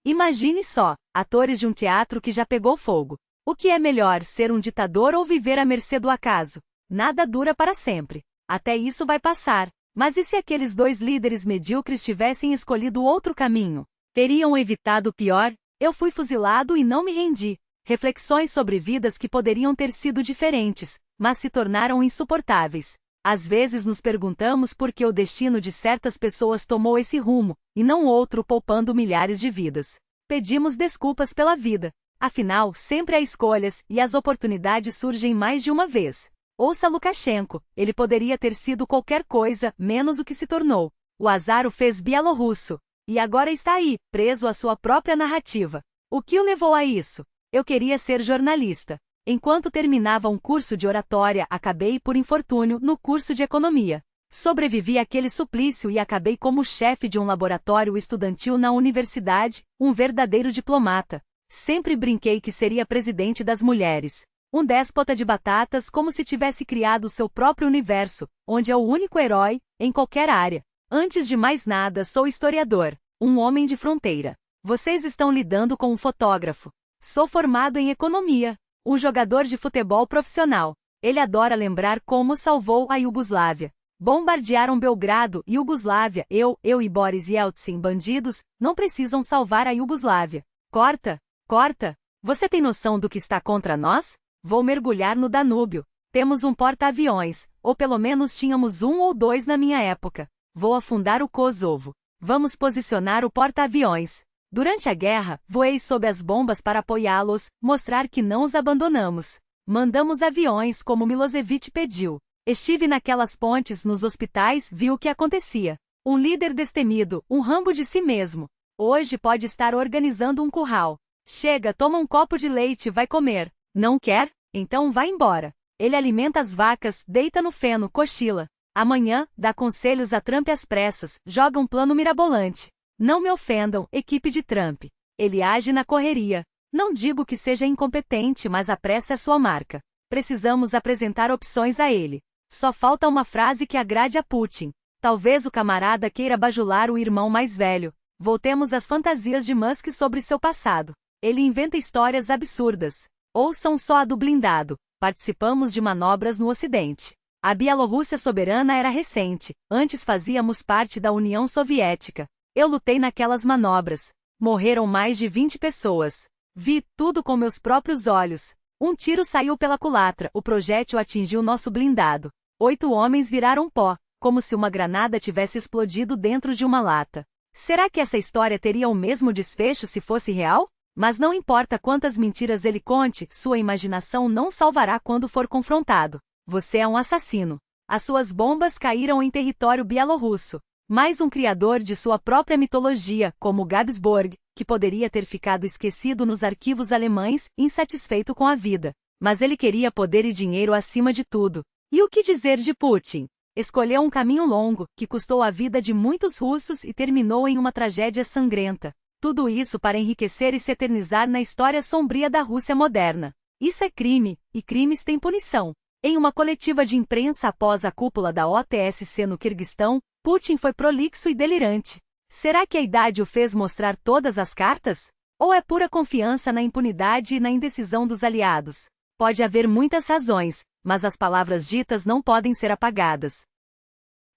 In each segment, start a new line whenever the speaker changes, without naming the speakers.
Imagine só, atores de um teatro que já pegou fogo. O que é melhor, ser um ditador ou viver à mercê do acaso? Nada dura para sempre. Até isso vai passar. Mas e se aqueles dois líderes medíocres tivessem escolhido outro caminho? Teriam evitado o pior? Eu fui fuzilado e não me rendi. Reflexões sobre vidas que poderiam ter sido diferentes, mas se tornaram insuportáveis. Às vezes nos perguntamos por que o destino de certas pessoas tomou esse rumo, e não outro, poupando milhares de vidas. Pedimos desculpas pela vida. Afinal, sempre há escolhas, e as oportunidades surgem mais de uma vez. Ouça Lukashenko, ele poderia ter sido qualquer coisa, menos o que se tornou. O azar o fez bielorrusso. E agora está aí, preso à sua própria narrativa. O que o levou a isso? Eu queria ser jornalista. Enquanto terminava um curso de oratória, acabei por infortúnio no curso de economia. Sobrevivi àquele suplício e acabei como chefe de um laboratório estudantil na universidade, um verdadeiro diplomata. Sempre brinquei que seria presidente das mulheres. Um déspota de batatas, como se tivesse criado seu próprio universo, onde é o único herói, em qualquer área. Antes de mais nada, sou historiador, um homem de fronteira. Vocês estão lidando com um fotógrafo. Sou formado em economia. Um jogador de futebol profissional. Ele adora lembrar como salvou a Iugoslávia. Bombardearam Belgrado, Iugoslávia. Eu e Boris Yeltsin, bandidos, não precisam salvar a Iugoslávia. Corta, corta. Você tem noção do que está contra nós? Vou mergulhar no Danúbio. Temos um porta-aviões, ou pelo menos tínhamos um ou dois na minha época. Vou afundar o Kosovo. Vamos posicionar o porta-aviões. Durante a guerra, voei sob as bombas para apoiá-los, mostrar que não os abandonamos. Mandamos aviões como Milosevic pediu. Estive naquelas pontes, nos hospitais, vi o que acontecia. Um líder destemido, um Rambo de si mesmo. Hoje pode estar organizando um curral. Chega, toma um copo de leite e vai comer. Não quer? Então vá embora. Ele alimenta as vacas, deita no feno, cochila. Amanhã, dá conselhos a Trump às pressas, joga um plano mirabolante. Não me ofendam, equipe de Trump. Ele age na correria. Não digo que seja incompetente, mas a pressa é sua marca. Precisamos apresentar opções a ele. Só falta uma frase que agrade a Putin. Talvez o camarada queira bajular o irmão mais velho. Voltemos às fantasias de Musk sobre seu passado. Ele inventa histórias absurdas. Ouçam só a do blindado. Participamos de manobras no Ocidente. A Bielorrússia soberana era recente. Antes fazíamos parte da União Soviética. Eu lutei naquelas manobras. Morreram mais de 20 pessoas. Vi tudo com meus próprios olhos. Um tiro saiu pela culatra, o projétil atingiu nosso blindado. 8 homens viraram pó, como se uma granada tivesse explodido dentro de uma lata. Será que essa história teria o mesmo desfecho se fosse real? Mas não importa quantas mentiras ele conte, sua imaginação não salvará quando for confrontado. Você é um assassino. As suas bombas caíram em território bielorrusso. Mais um criador de sua própria mitologia, como Gabsborg, que poderia ter ficado esquecido nos arquivos alemães, insatisfeito com a vida. Mas ele queria poder e dinheiro acima de tudo. E o que dizer de Putin? Escolheu um caminho longo, que custou a vida de muitos russos e terminou em uma tragédia sangrenta. Tudo isso para enriquecer e se eternizar na história sombria da Rússia moderna. Isso é crime, e crimes têm punição. Em uma coletiva de imprensa após a cúpula da OTSC no Quirguistão, Putin foi prolixo e delirante. Será que a idade o fez mostrar todas as cartas? Ou é pura confiança na impunidade e na indecisão dos aliados? Pode haver muitas razões, mas as palavras ditas não podem ser apagadas.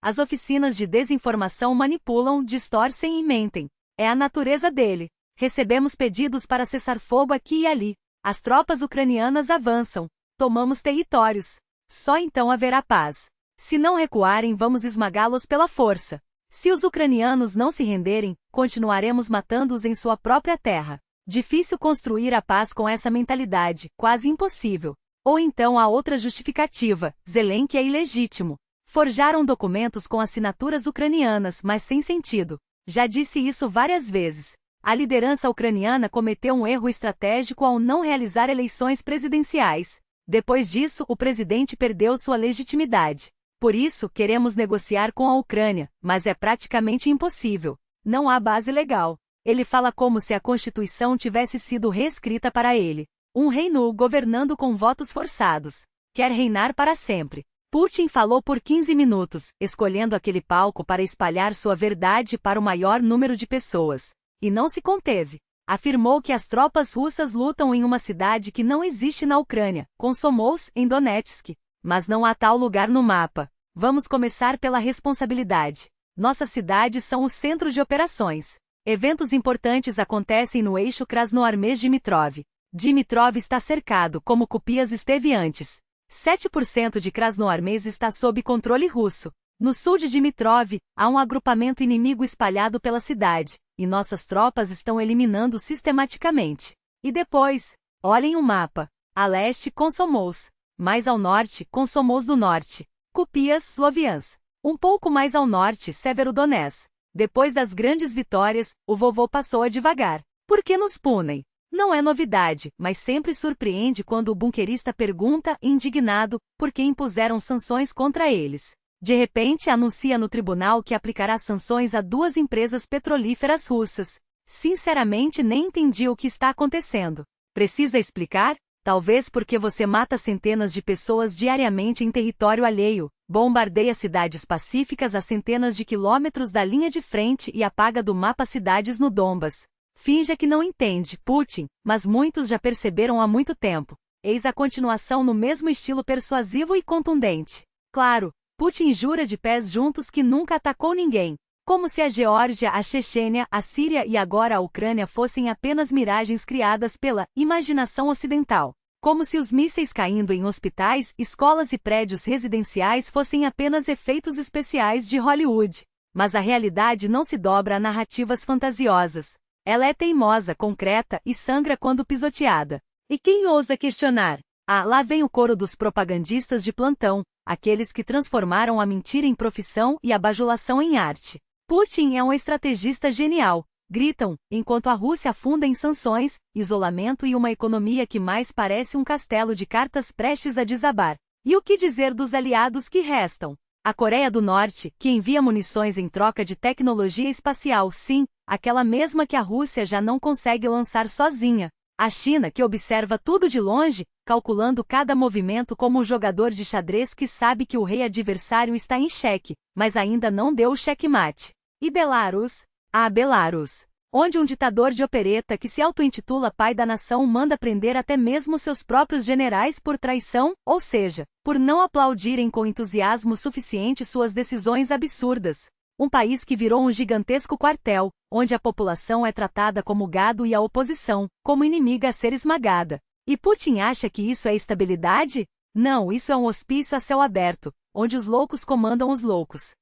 As oficinas de desinformação manipulam, distorcem e mentem. É a natureza dele. Recebemos pedidos para cessar fogo aqui e ali. As tropas ucranianas avançam. Tomamos territórios. Só então haverá paz. Se não recuarem, vamos esmagá-los pela força. Se os ucranianos não se renderem, continuaremos matando-os em sua própria terra. Difícil construir a paz com essa mentalidade, quase impossível. Ou então há outra justificativa: Zelensky é ilegítimo. Forjaram documentos com assinaturas ucranianas, mas sem sentido. Já disse isso várias vezes. A liderança ucraniana cometeu um erro estratégico ao não realizar eleições presidenciais. Depois disso, o presidente perdeu sua legitimidade. Por isso, queremos negociar com a Ucrânia, mas é praticamente impossível. Não há base legal. Ele fala como se a Constituição tivesse sido reescrita para ele. Um reino governando com votos forçados. Quer reinar para sempre. Putin falou por 15 minutos, escolhendo aquele palco para espalhar sua verdade para o maior número de pessoas. E não se conteve. Afirmou que as tropas russas lutam em uma cidade que não existe na Ucrânia, Komsomolsk, em Donetsk. Mas não há tal lugar no mapa. Vamos começar pela responsabilidade. Nossas cidades são o centro de operações. Eventos importantes acontecem no eixo Krasnoarmeysk-Dimitrov. Dimitrov está cercado, como Kupiansk esteve antes. 7% de Krasnoarmeysk está sob controle russo. No sul de Dimitrov, há um agrupamento inimigo espalhado pela cidade, e nossas tropas estão eliminando sistematicamente. E depois, olhem o mapa. A leste, Komsomolsk. Mais ao norte, Komsomolsk do Norte. Kupiansk, Sloviansk. Um pouco mais ao norte, Severodonetsk. Depois das grandes vitórias, o vovô passou a devagar. Por que nos punem? Não é novidade, mas sempre surpreende quando o bunkerista pergunta, indignado, por que impuseram sanções contra eles. De repente anuncia no tribunal que aplicará sanções a 2 empresas petrolíferas russas. Sinceramente nem entendi o que está acontecendo. Precisa explicar? Talvez porque você mata centenas de pessoas diariamente em território alheio, bombardeia cidades pacíficas a centenas de quilômetros da linha de frente e apaga do mapa cidades no Donbas. Finja que não entende, Putin, mas muitos já perceberam há muito tempo. Eis a continuação no mesmo estilo persuasivo e contundente. Claro, Putin jura de pés juntos que nunca atacou ninguém. Como se a Geórgia, a Chechênia, a Síria e agora a Ucrânia fossem apenas miragens criadas pela imaginação ocidental. Como se os mísseis caindo em hospitais, escolas e prédios residenciais fossem apenas efeitos especiais de Hollywood. Mas a realidade não se dobra a narrativas fantasiosas. Ela é teimosa, concreta e sangra quando pisoteada. E quem ousa questionar? Ah, lá vem o coro dos propagandistas de plantão, aqueles que transformaram a mentira em profissão e a bajulação em arte. Putin é um estrategista genial, gritam, enquanto a Rússia afunda em sanções, isolamento e uma economia que mais parece um castelo de cartas prestes a desabar. E o que dizer dos aliados que restam? A Coreia do Norte, que envia munições em troca de tecnologia espacial, sim, aquela mesma que a Rússia já não consegue lançar sozinha. A China, que observa tudo de longe, calculando cada movimento como um jogador de xadrez que sabe que o rei adversário está em xeque, mas ainda não deu o xeque-mate. E Belarus? Ah, Belarus. Onde um ditador de opereta que se auto-intitula pai da nação manda prender até mesmo seus próprios generais por traição, ou seja, por não aplaudirem com entusiasmo suficiente suas decisões absurdas. Um país que virou um gigantesco quartel, onde a população é tratada como gado e a oposição, como inimiga a ser esmagada. E Putin acha que isso é estabilidade? Não, isso é um hospício a céu aberto, onde os loucos comandam os loucos.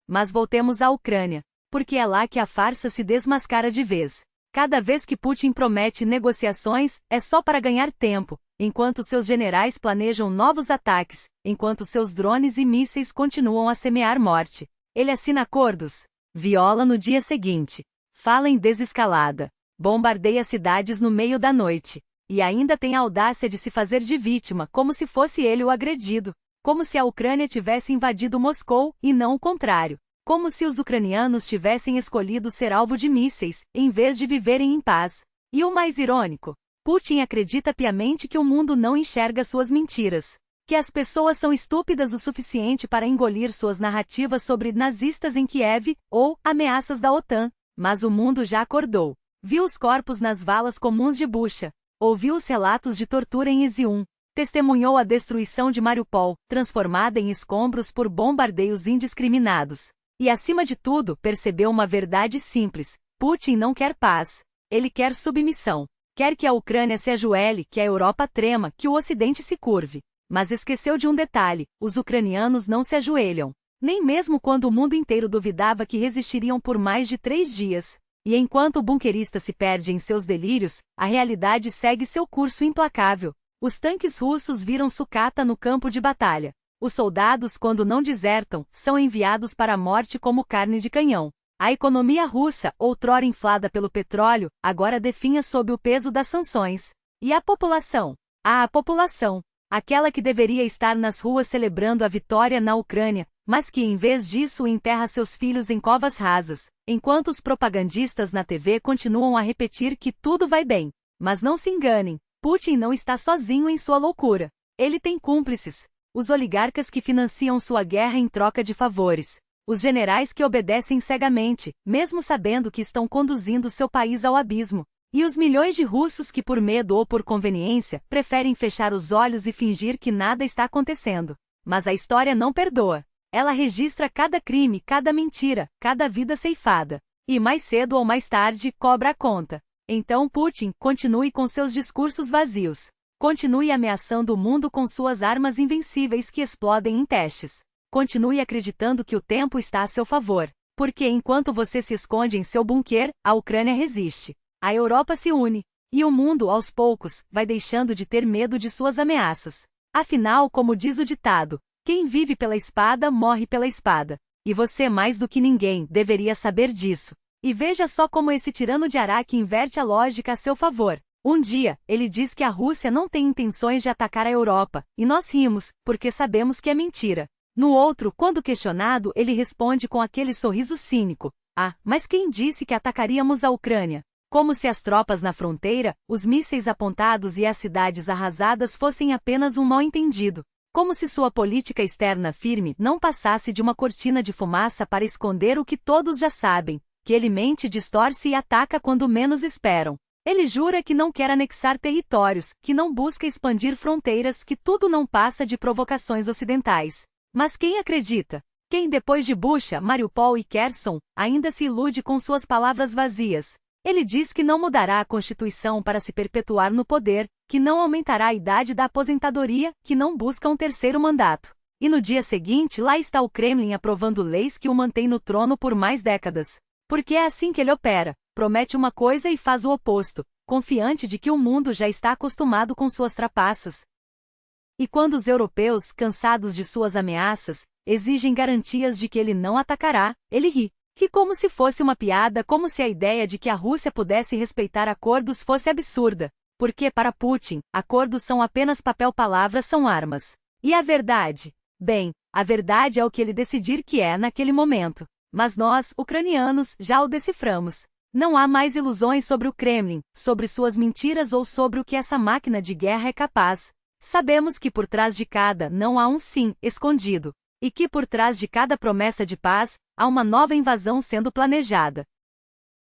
Mas voltemos à Ucrânia, porque é lá que a farsa se desmascara de vez. Cada vez que Putin promete negociações, é só para ganhar tempo, enquanto seus generais planejam novos ataques, enquanto seus drones e mísseis continuam a semear morte. Ele assina acordos, viola no dia seguinte, fala em desescalada, bombardeia cidades no meio da noite, e ainda tem a audácia de se fazer de vítima como se fosse ele o agredido, como se a Ucrânia tivesse invadido Moscou e não o contrário, como se os ucranianos tivessem escolhido ser alvo de mísseis, em vez de viverem em paz. E o mais irônico, Putin acredita piamente que o mundo não enxerga suas mentiras. Que as pessoas são estúpidas o suficiente para engolir suas narrativas sobre nazistas em Kiev, ou ameaças da OTAN. Mas o mundo já acordou. Viu os corpos nas valas comuns de Bucha. Ouviu os relatos de tortura em Izium. Testemunhou a destruição de Mariupol, transformada em escombros por bombardeios indiscriminados. E acima de tudo, percebeu uma verdade simples. Putin não quer paz. Ele quer submissão. Quer que a Ucrânia se ajoelhe, que a Europa trema, que o Ocidente se curve. Mas esqueceu de um detalhe, os ucranianos não se ajoelham. Nem mesmo quando o mundo inteiro duvidava que resistiriam por mais de 3 dias. E enquanto o bunkerista se perde em seus delírios, a realidade segue seu curso implacável. Os tanques russos viram sucata no campo de batalha. Os soldados, quando não desertam, são enviados para a morte como carne de canhão. A economia russa, outrora inflada pelo petróleo, agora definha sob o peso das sanções. E a população? Ah, a população. Aquela que deveria estar nas ruas celebrando a vitória na Ucrânia, mas que em vez disso enterra seus filhos em covas rasas, enquanto os propagandistas na TV continuam a repetir que tudo vai bem. Mas não se enganem, Putin não está sozinho em sua loucura. Ele tem cúmplices. Os oligarcas que financiam sua guerra em troca de favores. Os generais que obedecem cegamente, mesmo sabendo que estão conduzindo seu país ao abismo. E os milhões de russos que por medo ou por conveniência, preferem fechar os olhos e fingir que nada está acontecendo. Mas a história não perdoa. Ela registra cada crime, cada mentira, cada vida ceifada. E mais cedo ou mais tarde, cobra a conta. Então Putin, continue com seus discursos vazios. Continue ameaçando o mundo com suas armas invencíveis que explodem em testes. Continue acreditando que o tempo está a seu favor. Porque enquanto você se esconde em seu bunker, a Ucrânia resiste. A Europa se une. E o mundo, aos poucos, vai deixando de ter medo de suas ameaças. Afinal, como diz o ditado, quem vive pela espada, morre pela espada. E você, mais do que ninguém, deveria saber disso. E veja só como esse tirano de Araque inverte a lógica a seu favor. Um dia, ele diz que a Rússia não tem intenções de atacar a Europa, e nós rimos, porque sabemos que é mentira. No outro, quando questionado, ele responde com aquele sorriso cínico. Ah, mas quem disse que atacaríamos a Ucrânia? Como se as tropas na fronteira, os mísseis apontados e as cidades arrasadas fossem apenas um mal-entendido. Como se sua política externa firme não passasse de uma cortina de fumaça para esconder o que todos já sabem, que ele mente, distorce e ataca quando menos esperam. Ele jura que não quer anexar territórios, que não busca expandir fronteiras, que tudo não passa de provocações ocidentais. Mas quem acredita? Quem depois de Bucha, Mariupol e Kherson, ainda se ilude com suas palavras vazias? Ele diz que não mudará a Constituição para se perpetuar no poder, que não aumentará a idade da aposentadoria, que não busca um terceiro mandato. E no dia seguinte lá está o Kremlin aprovando leis que o mantêm no trono por mais décadas. Porque é assim que ele opera, promete uma coisa e faz o oposto, confiante de que o mundo já está acostumado com suas trapaças. E quando os europeus, cansados de suas ameaças, exigem garantias de que ele não atacará, ele ri. Ri como se fosse uma piada, como se a ideia de que a Rússia pudesse respeitar acordos fosse absurda. Porque, para Putin, acordos são apenas papel-palavras, são armas. E a verdade? Bem, a verdade é o que ele decidir que é naquele momento. Mas nós, ucranianos, já o deciframos. Não há mais ilusões sobre o Kremlin, sobre suas mentiras ou sobre o que essa máquina de guerra é capaz. Sabemos que por trás de cada não há um sim escondido. E que por trás de cada promessa de paz, há uma nova invasão sendo planejada.